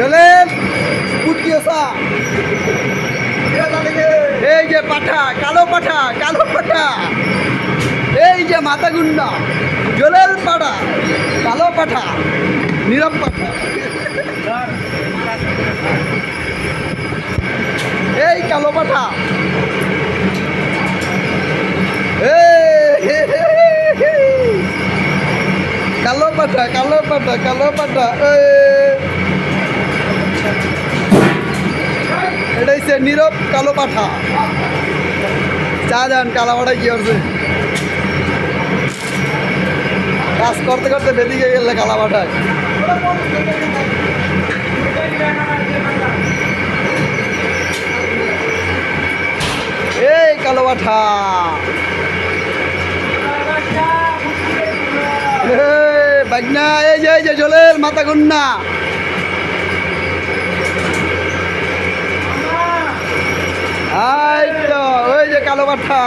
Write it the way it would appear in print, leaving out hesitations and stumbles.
চলেন কুটকিওসা এই যে পাঠা কালো পাঠা কালো পাঠা এই যে মাথা গুন্ডা জলের পাঠা কালো পাঠা নীরব পাঠা এই কালো পাঠা কালো পাঠা কালো পাঠা কালো পাঠা এটা হচ্ছে নীরব কালো পাঠা চা যান কালো পাঠা কি করছে কাজ করতে করতে বেদিকে গেলে কালা পাঠায় এই কালো পাঠা বাগনা এই যে জলের মাথা গুন্না এই তো ওই যে কালো পাঠা